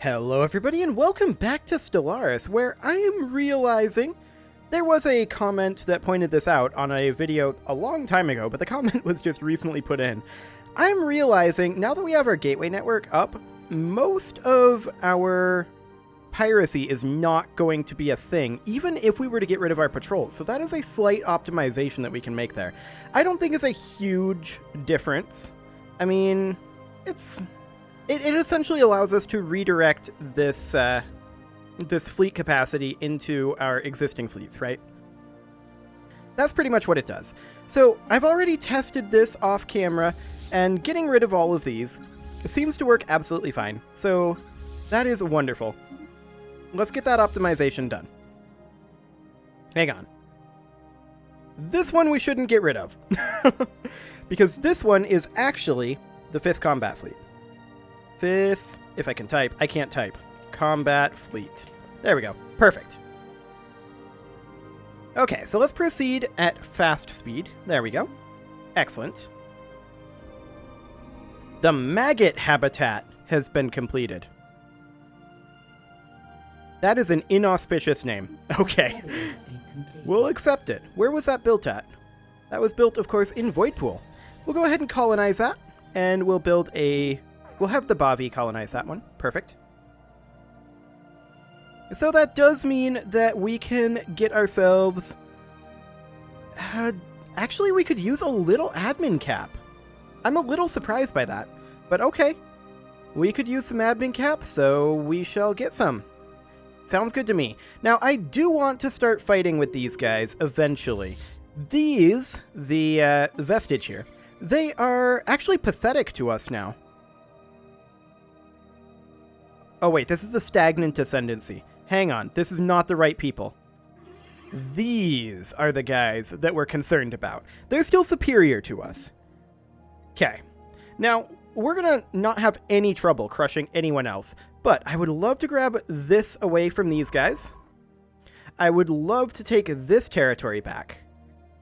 Hello everybody and welcome back to Stellaris, where I am realizing there was a comment that pointed this out on a video a long time ago, but the comment was just recently put in. I'm realizing, now that we have our gateway network up, most of our piracy is not going to be a thing, even if we were to get rid of our patrols. So that is a slight optimization that we can make there. I don't think it's a huge difference. I mean, It essentially allows us to redirect this this fleet capacity into our existing fleets, right? That's pretty much what it does. So I've already tested this off camera, and getting rid of all of these seems to work absolutely fine. So that is wonderful. Let's get that optimization done. Hang on. This one we shouldn't get rid of. Because this one is actually the 5th Combat Fleet. 5th, if I can type. I can't type. Combat Fleet. There we go. Perfect. Okay, so let's proceed at fast speed. There we go. Excellent. The maggot habitat has been completed. That is an inauspicious name. Okay. We'll accept it. Where was that built at? That was built, of course, in Voidpool. We'll go ahead and colonize that, and we'll build a... We'll have the Bavi colonize that one. Perfect. So that does mean that we can get ourselves... actually, we could use a little admin cap. I'm a little surprised by that, but okay. We could use some admin cap, so we shall get some. Sounds good to me. Now, I do want to start fighting with these guys eventually. These, the vestige here, they are actually pathetic to us now. Oh wait, this is the stagnant ascendancy. Hang on, this is not the right people. These are the guys that we're concerned about. They're still superior to us. Okay. Now, we're gonna not have any trouble crushing anyone else, but I would love to grab this away from these guys. I would love to take this territory back.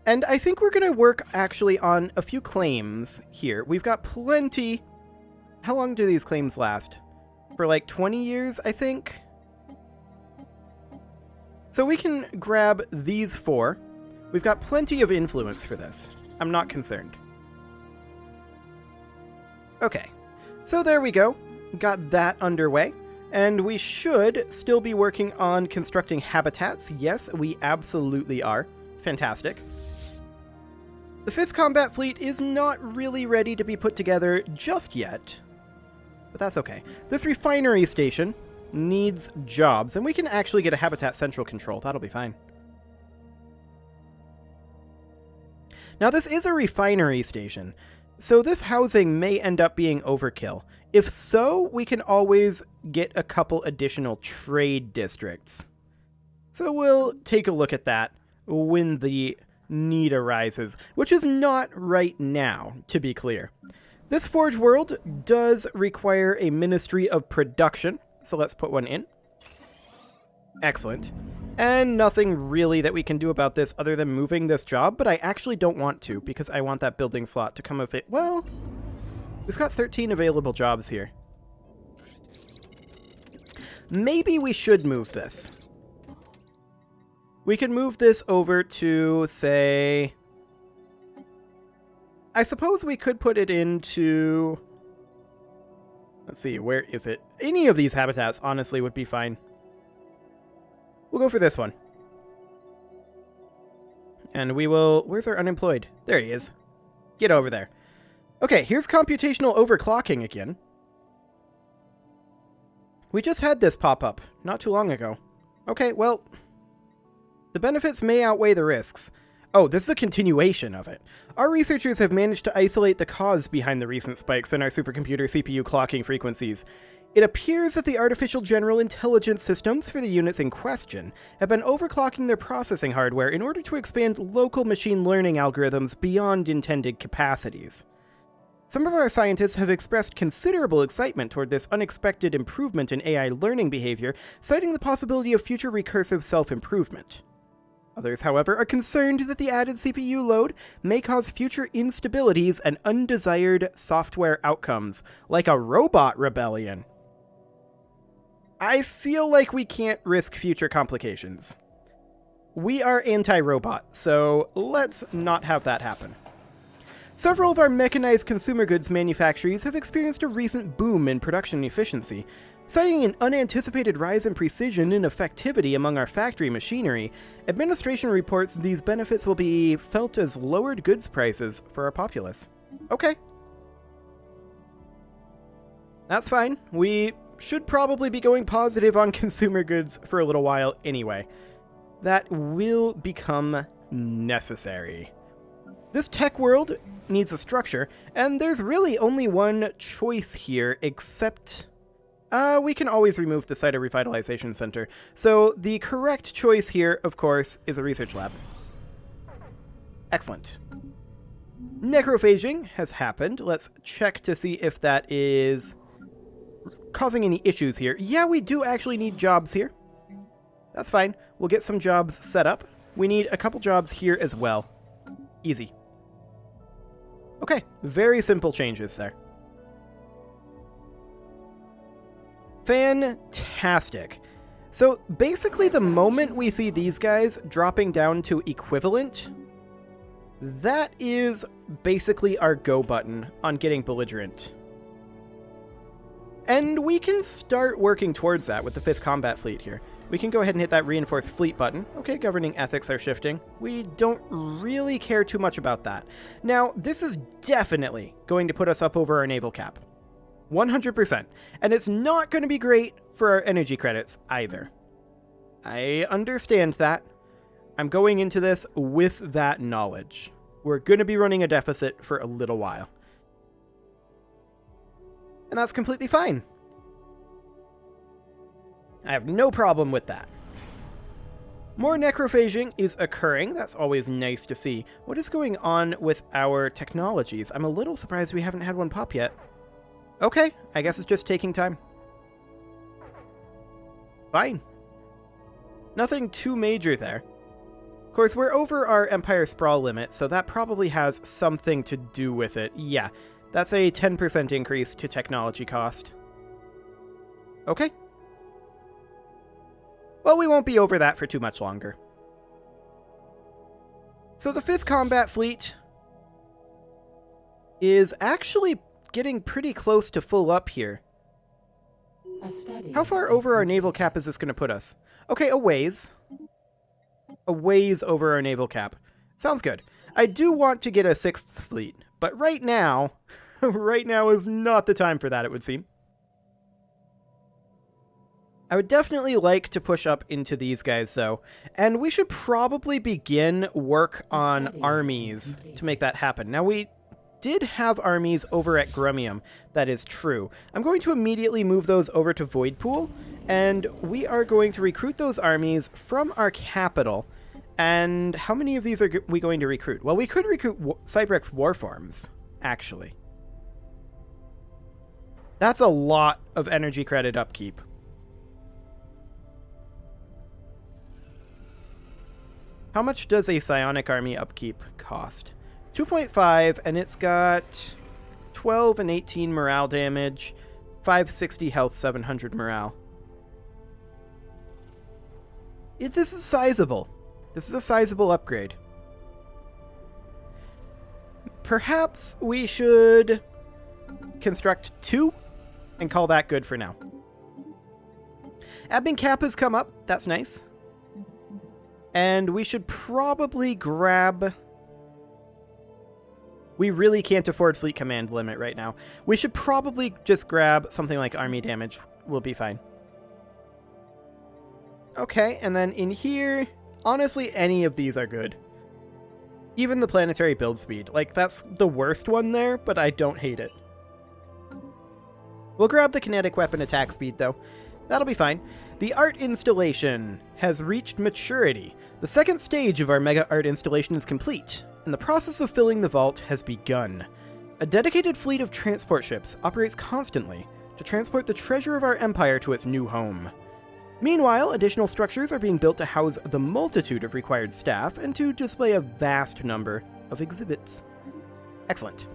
And I think we're gonna work actually on a few claims here. We've got plenty... How long do these claims last? For like 20 years, I think. So we can grab these 4. We've got plenty of influence for this. I'm not concerned. Okay, so there we go. Got that underway. And we should still be working on constructing habitats. Yes, we absolutely are. Fantastic. The 5th Combat Fleet is not really ready to be put together just yet. But that's okay. This Refinery Station needs jobs, and we can actually get a Habitat Central control. That'll be fine. Now, this is a refinery station, so this housing may end up being overkill. If so, we can always get a couple additional trade districts. So we'll take a look at that when the need arises, which is not right now, to be clear. This Forge world does require a Ministry of Production, so let's put one in. Excellent. And nothing really that we can do about this other than moving this job, but I actually don't want to, because I want that building slot to come of it. Well, we've got 13 available jobs here. Maybe we should move this. We can move this over to, say... I suppose we could put it into... Let's see, where is it? Any of these habitats, honestly, would be fine. We'll go for this one. And we will... Where's our unemployed? There he is. Get over there. Okay, here's computational overclocking again. We just had this pop up not too long ago. Okay, well... The benefits may outweigh the risks. Oh, this is a continuation of it. Our researchers have managed to isolate the cause behind the recent spikes in our supercomputer CPU clocking frequencies. It appears that the artificial general intelligence systems for the units in question have been overclocking their processing hardware in order to expand local machine learning algorithms beyond intended capacities. Some of our scientists have expressed considerable excitement toward this unexpected improvement in AI learning behavior, citing the possibility of future recursive self-improvement. Others, however, are concerned that the added CPU load may cause future instabilities and undesired software outcomes, like a robot rebellion. I feel like we can't risk future complications. We are anti-robot, so let's not have that happen. Several of our mechanized consumer goods manufactories have experienced a recent boom in production efficiency. Citing an unanticipated rise in precision and effectivity among our factory machinery, administration reports these benefits will be felt as lowered goods prices for our populace. Okay. That's fine. We should probably be going positive on consumer goods for a little while anyway. That will become necessary. This tech world needs a structure, and there's really only one choice here, except... we can always remove the Site of Revitalization Center. So the correct choice here, of course, is a research lab. Excellent. Necrophaging has happened. Let's check to see if that is causing any issues here. Yeah, we do actually need jobs here. That's fine. We'll get some jobs set up. We need a couple jobs here as well. Easy. Okay, very simple changes there. Fantastic. So basically the moment we see these guys dropping down to equivalent, that is basically our go button on getting belligerent. And we can start working towards that with the 5th Combat Fleet here. We can go ahead and hit that Reinforced Fleet button. Okay, governing ethics are shifting. We don't really care too much about that. Now, this is definitely going to put us up over our naval cap. 100%. And it's not going to be great for our energy credits either. I understand that. I'm going into this with that knowledge. We're going to be running a deficit for a little while. And that's completely fine. I have no problem with that. More necrophaging is occurring. That's always nice to see. What is going on with our technologies? I'm a little surprised we haven't had one pop yet. Okay, I guess it's just taking time. Fine. Nothing too major there. Of course, we're over our Empire Sprawl limit, so that probably has something to do with it. Yeah, that's a 10% increase to technology cost. Okay. Well, we won't be over that for too much longer. So the 5th Combat Fleet is actually getting pretty close to full up here. How far over our naval cap is this going to put us? Okay, a ways. A ways over our naval cap. Sounds good. I do want to get a 6th fleet, but right now, right now is not the time for that, it would seem. I would definitely like to push up into these guys, though, and we should probably begin work on armies to make that happen. Now, we did have armies over at Grumium, that is true. I'm going to immediately move those over to Voidpool, and we are going to recruit those armies from our capital. And how many of these are we going to recruit? Well, we could recruit Cybrex Warforms, actually. That's a lot of energy credit upkeep. How much does a psionic army upkeep cost? 2.5, and it's got 12 and 18 morale damage, 560 health, 700 morale. This is sizable. This is a sizable upgrade. Perhaps we should construct 2 and call that good for now. Admin cap has come up. That's nice. And we should probably grab... We really can't afford fleet command limit right now. We should probably just grab something like army damage. We'll be fine. Okay, and then in here, honestly, any of these are good. Even the planetary build speed. Like, that's the worst one there, but I don't hate it. We'll grab the kinetic weapon attack speed, though. That'll be fine. The art installation has reached maturity. The second stage of our mega art installation is complete, and the process of filling the vault has begun. A dedicated fleet of transport ships operates constantly to transport the treasure of our empire to its new home. Meanwhile, additional structures are being built to house the multitude of required staff and to display a vast number of exhibits. Excellent.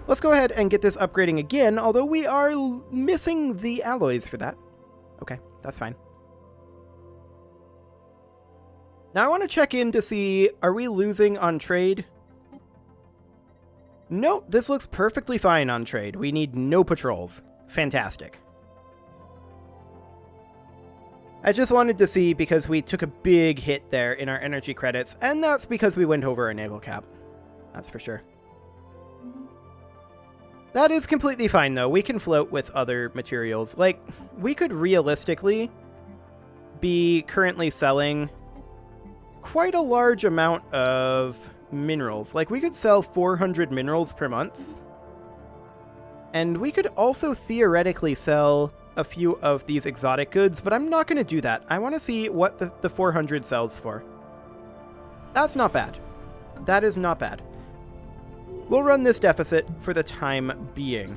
Let's go ahead and get this upgrading again, although we are missing the alloys for that. Okay, that's fine. Now I want to check in to see, are we losing on trade? Nope, this looks perfectly fine on trade. We need no patrols. Fantastic. I just wanted to see because we took a big hit there in our energy credits, and that's because we went over our naval cap. That's for sure. That is completely fine, though. We can float with other materials. Like, we could realistically be currently selling quite a large amount of minerals. Like, we could sell 400 minerals per month. And we could also theoretically sell a few of these exotic goods, but I'm not going to do that. I want to see what the 400 sells for. That's not bad. That is not bad. We'll run this deficit for the time being.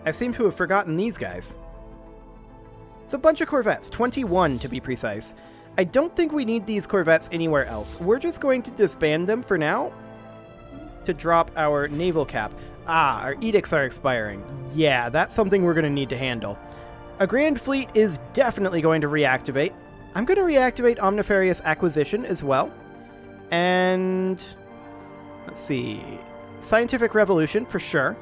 I seem to have forgotten these guys. It's a bunch of corvettes, 21 to be precise. I don't think we need these corvettes anywhere else. We're just going to disband them for now to drop our naval cap. Ah, our edicts are expiring. Yeah, that's something we're going to need to handle. A Grand Fleet is definitely going to reactivate. I'm going to reactivate Omnifarious Acquisition as well. And let's see, Scientific Revolution for sure.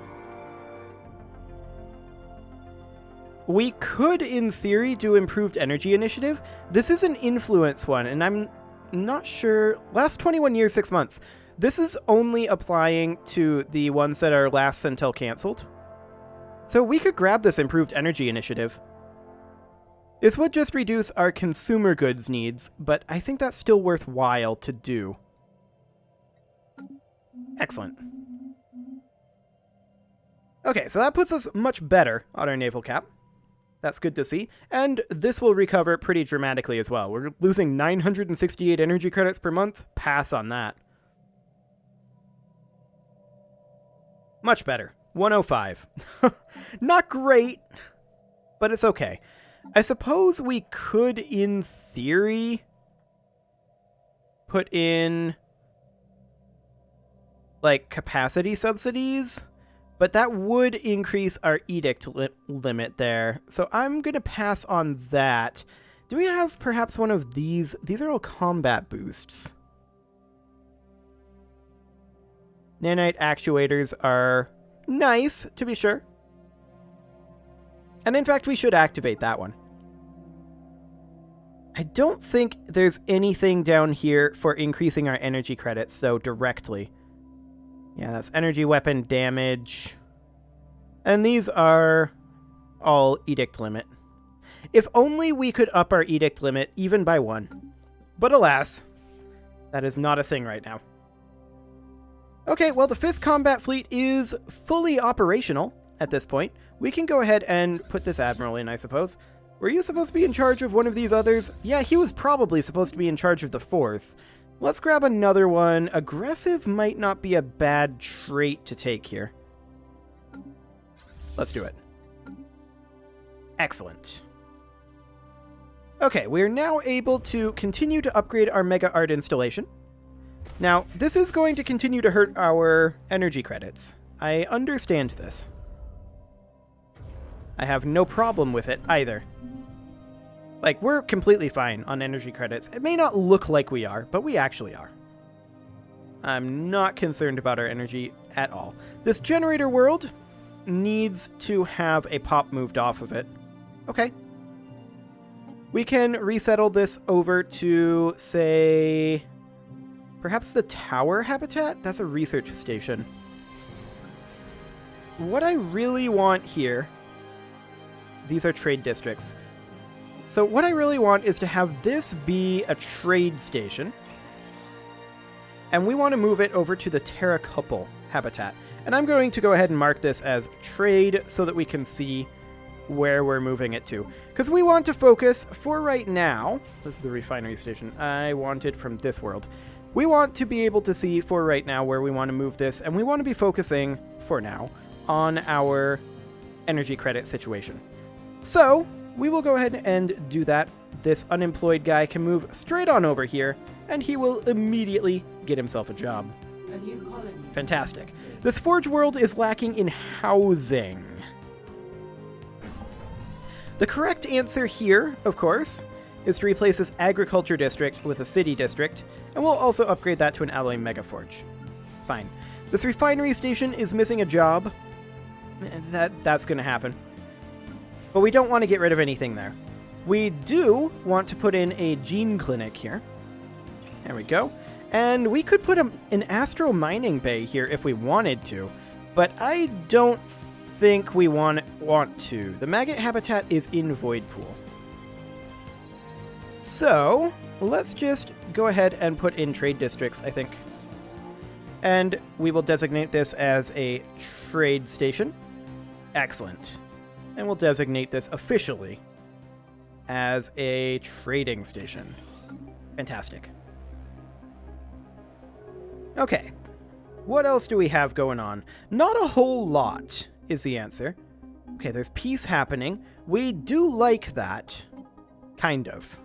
We could, in theory, do Improved Energy Initiative. This is an influence one, and I'm not sure. Last 21 years, 6 months. This is only applying to the ones that are last until canceled. So we could grab this Improved Energy Initiative. This would just reduce our consumer goods needs, but I think that's still worthwhile to do. Excellent. Okay, so that puts us much better on our naval cap. That's good to see. And this will recover pretty dramatically as well. We're losing 968 energy credits per month. Pass on that. Much better. 105. Not great, but it's okay. I suppose we could, in theory, put in, like, capacity subsidies, but that would increase our edict limit there. So I'm going to pass on that. Do we have perhaps one of these? These are all combat boosts. Nanite actuators are nice, to be sure. And in fact, we should activate that one. I don't think there's anything down here for increasing our energy credits, though, directly. Yeah, that's energy weapon damage. And these are all edict limit. If only we could up our edict limit even by 1. But alas, that is not a thing right now. Okay, well, the 5th Combat Fleet is fully operational at this point. We can go ahead and put this admiral in, I suppose. Were you supposed to be in charge of one of these others? Yeah, he was probably supposed to be in charge of the 4th. Let's grab another one. Aggressive might not be a bad trait to take here. Let's do it. Excellent. Okay, we are now able to continue to upgrade our Mega Art installation. Now, this is going to continue to hurt our energy credits. I understand this. I have no problem with it either. Like, we're completely fine on energy credits. It may not look like we are, but we actually are. I'm not concerned about our energy at all. This generator world needs to have a pop moved off of it. Okay. We can resettle this over to, say, perhaps the tower habitat? That's a research station. What I really want here, these are trade districts. So what I really want is to have this be a trade station. And we want to move it over to the Terra Couple habitat. And I'm going to go ahead and mark this as trade so that we can see where we're moving it to. Because we want to focus, for right now, this is the Refinery Station, I want it from this world. We want to be able to see for right now where we want to move this, and we want to be focusing, for now, on our energy credit situation. So, we will go ahead and do that. This unemployed guy can move straight on over here, and he will immediately get himself a job. A new colony. Fantastic. This Forge world is lacking in housing. The correct answer here, of course, is to replace this agriculture district with a city district, and we'll also upgrade that to an alloy megaforge. Fine. This refinery station is missing a job. That's going to happen. But we don't want to get rid of anything there. We do want to put in a gene clinic here. There we go. And we could put an astro mining bay here if we wanted to, but I don't think we want to. The maggot habitat is in Void Pool. So, let's just go ahead and put in trade districts, I think. And we will designate this as a trade station. Excellent. And we'll designate this officially as a trading station. Fantastic. Okay. What else do we have going on? Not a whole lot is the answer. Okay, there's peace happening. We do like that. Kind of.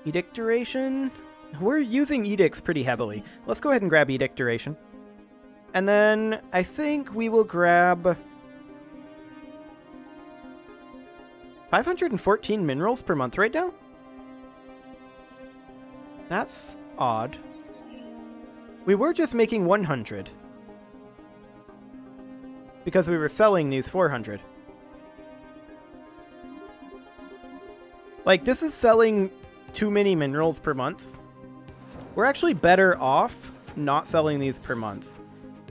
Edict duration? We're using edicts pretty heavily. Let's go ahead and grab edict duration. And then I think we will grab 514 minerals per month right now? That's odd. We were just making 100. Because we were selling these 400. Like, this is selling too many minerals per month. We're actually better off not selling these per month.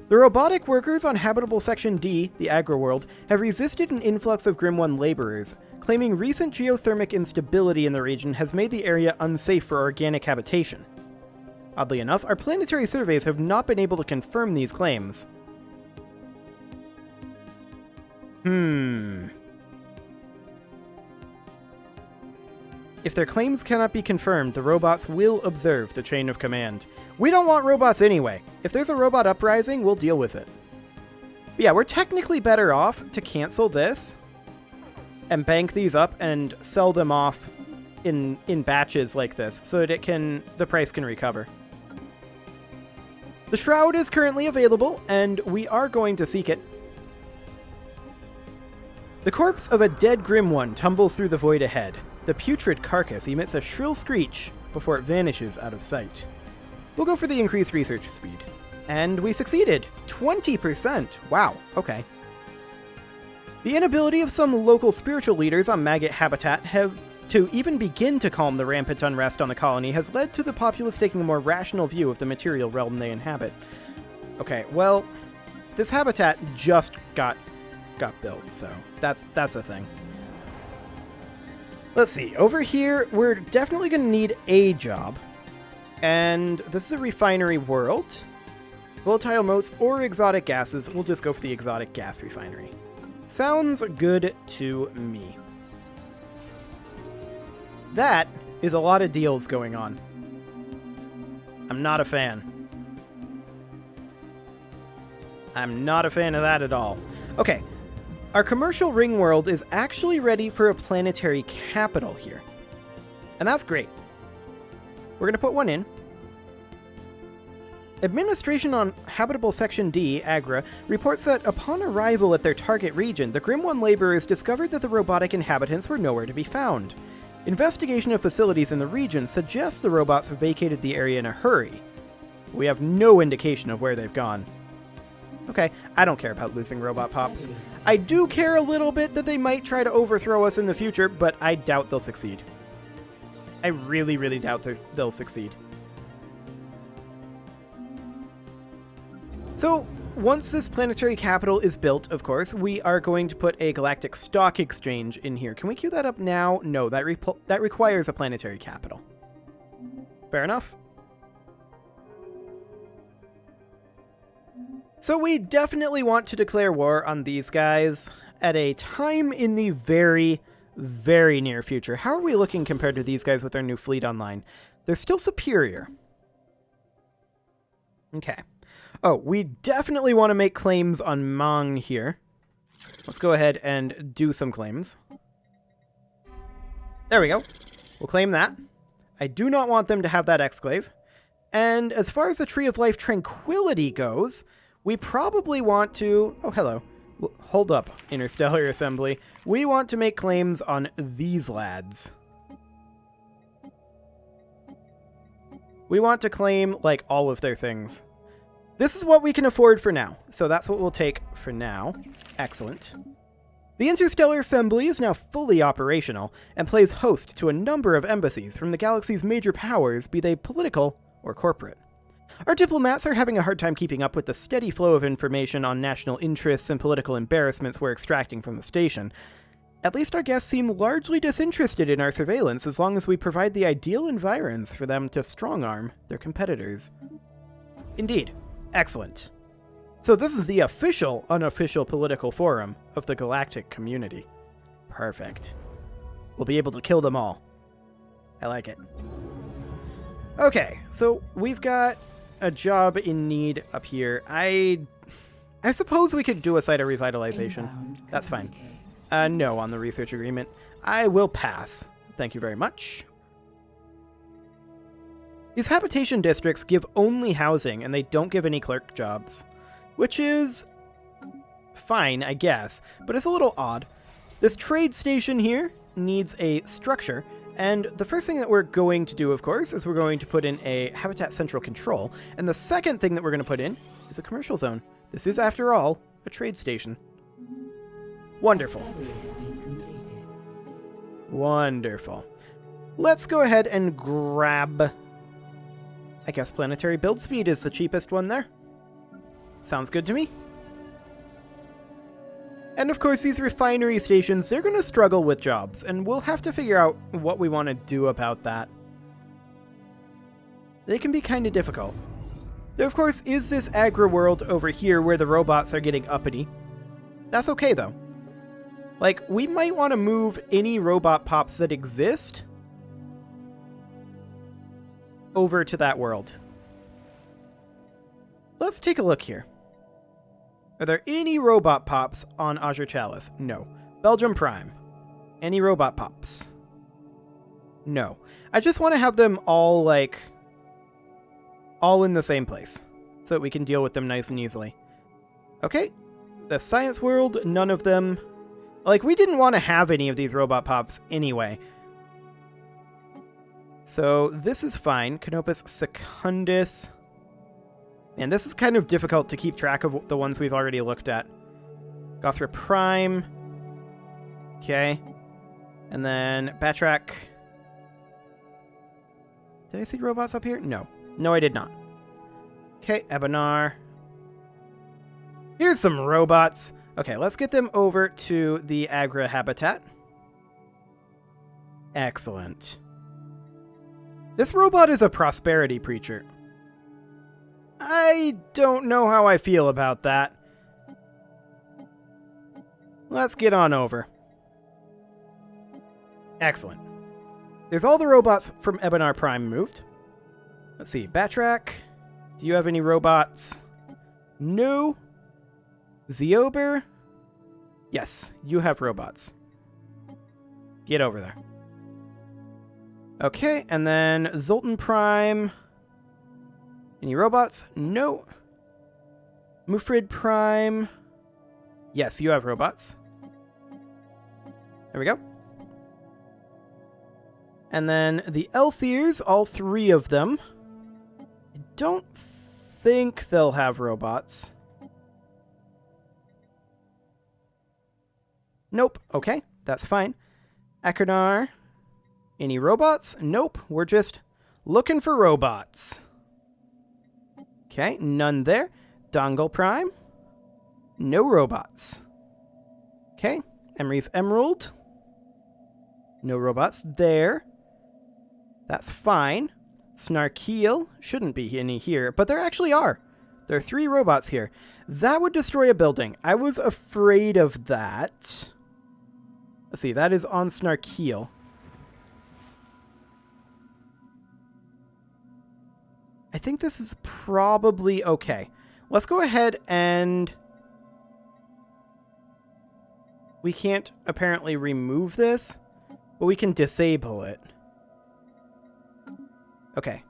The robotic workers on Habitable Section D, the agro world, have resisted an influx of Grim 1 laborers, claiming recent geothermic instability in the region has made the area unsafe for organic habitation. Oddly enough, our planetary surveys have not been able to confirm these claims. If their claims cannot be confirmed, the robots will observe the chain of command. We don't want robots anyway. If there's a robot uprising, we'll deal with it. But yeah, we're technically better off to cancel this and bank these up and sell them off in batches like this so that the price can recover. The Shroud is currently available, and we are going to seek it. The corpse of a dead Grim One tumbles through the void ahead. The putrid carcass emits a shrill screech before it vanishes out of sight. We'll go for the increased research speed. And we succeeded! 20%! Wow, okay. The inability of some local spiritual leaders on maggot habitat to even begin to calm the rampant unrest on the colony has led to the populace taking a more rational view of the material realm they inhabit. Okay, well, this habitat just got built, so that's a thing. Let's see, over here, we're definitely going to need a job. And this is a refinery world. Volatile motes or exotic gases, we'll just go for the exotic gas refinery. Sounds good to me. That is a lot of deals going on. I'm not a fan. I'm not a fan of that at all. Okay, our commercial ring world is actually ready for a planetary capital here. And that's great. We're going to put one in. Administration on Habitable Section D, Agra, reports that upon arrival at their target region, the Grim One laborers discovered that the robotic inhabitants were nowhere to be found. Investigation of facilities in the region suggests the robots vacated the area in a hurry. We have no indication of where they've gone. Okay, I don't care about losing robot pops. I do care a little bit that they might try to overthrow us in the future, but I doubt they'll succeed. I really, really doubt they'll succeed. So, once this planetary capital is built, of course, we are going to put a galactic stock exchange in here. Can we queue that up now? No, that requires a planetary capital. Fair enough. So we definitely want to declare war on these guys at a time in the very, very near future. How are we looking compared to these guys with their new fleet online? They're still superior. Okay. Oh, we definitely want to make claims on Mang here. Let's go ahead and do some claims. There we go. We'll claim that. I do not want them to have that exclave. And as far as the Tree of Life Tranquility goes, we probably want to... Oh, hello. Hold up, Interstellar Assembly. We want to make claims on these lads. We want to claim, like, all of their things. This is what we can afford for now, so that's what we'll take for now. Excellent. The Interstellar Assembly is now fully operational, and plays host to a number of embassies from the galaxy's major powers, be they political or corporate. Our diplomats are having a hard time keeping up with the steady flow of information on national interests and political embarrassments we're extracting from the station. At least our guests seem largely disinterested in our surveillance as long as we provide the ideal environs for them to strong-arm their competitors. Indeed. Excellent. So this is the official, unofficial political forum of the galactic community. Perfect. We'll be able to kill them all. I like it. Okay, so we've got a job in need up here. I suppose we could do a site of revitalization. That's fine. No on the research agreement. I will pass. Thank you very much. These habitation districts give only housing, and they don't give any clerk jobs. Which is fine, I guess, but it's a little odd. This trade station here needs a structure, and the first thing that we're going to do, of course, is we're going to put in a habitat central control, and the second thing that we're going to put in is a commercial zone. This is, after all, a trade station. Wonderful. Wonderful. Let's go ahead and grab... I guess planetary build speed is the cheapest one there. Sounds good to me. And of course, these refinery stations, they're going to struggle with jobs, and we'll have to figure out what we want to do about that. They can be kind of difficult. There, of course, is this agri world over here where the robots are getting uppity. That's okay, though. Like, we might want to move any robot pops that exist over to that world. Let's take a look here. Are there any robot pops on Azure Chalice? No. Belgium Prime. Any robot pops? No. I just want to have them all, like, all in the same place, so that we can deal with them nice and easily. Okay. The Science World, none of them. Like, we didn't want to have any of these robot pops anyway. So, this is fine. Canopus Secundus. And this is kind of difficult to keep track of the ones we've already looked at. Gothra Prime. Okay. And then Batrak. Did I see robots up here? No. No, I did not. Okay, Ebonar. Here's some robots. Okay, let's get them over to the Agra habitat. Excellent. This robot is a prosperity preacher. I don't know how I feel about that. Let's get on over. Excellent. There's all the robots from Ebonar Prime moved. Let's see, Batrak. Do you have any robots? No. Zeober? Yes, you have robots. Get over there. Okay, and then Zoltan Prime. Any robots? No. Mufrid Prime. Yes, you have robots. There we go. And then the Elthiers, all three of them. I don't think they'll have robots. Nope. Okay, that's fine. Akernar. Any robots? Nope. We're just looking for robots. Okay, none there. Dongle Prime. No robots. Okay, Emery's Emerald. No robots there. That's fine. Snarkeel. Shouldn't be any here, but there actually are. There are 3 robots here. That would destroy a building. I was afraid of that. Let's see, that is on Snarkeel. I think this is probably okay. Let's go ahead and... We can't apparently remove this, but we can disable it. Okay.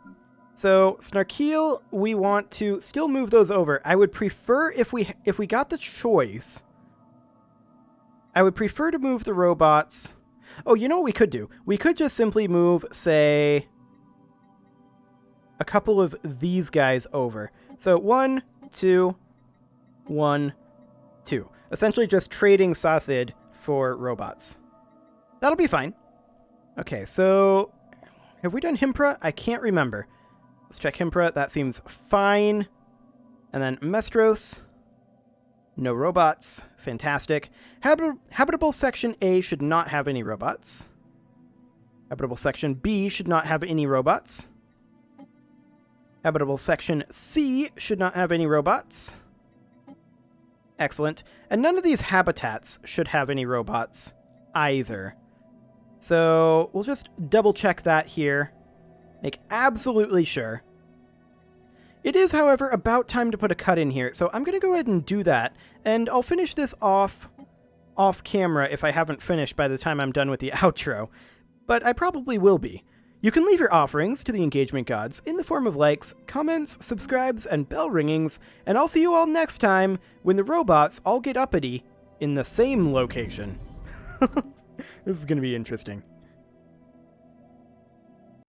So, Snarkeel, we want to still move those over. I would prefer if we got the choice I would prefer to move the robots. Oh, you know what we could do? We could just simply move, say, a couple of these guys over. So 1, 2, 1, 2. Essentially just trading Sathid for robots. That'll be fine. Okay, so have we done Himpra? I can't remember. Let's check Himpra. That seems fine. And then Mestros. No robots. Fantastic. Habitable Section A should not have any robots. Habitable Section B should not have any robots. Habitable Section C should not have any robots. Excellent. And none of these habitats should have any robots either. So we'll just double check that here. Make absolutely sure. It is, however, about time to put a cut in here, so I'm going to go ahead and do that, and I'll finish this off camera if I haven't finished by the time I'm done with the outro, but I probably will be. You can leave your offerings to the engagement gods in the form of likes, comments, subscribes, and bell ringings, and I'll see you all next time when the robots all get uppity in the same location. This is going to be interesting.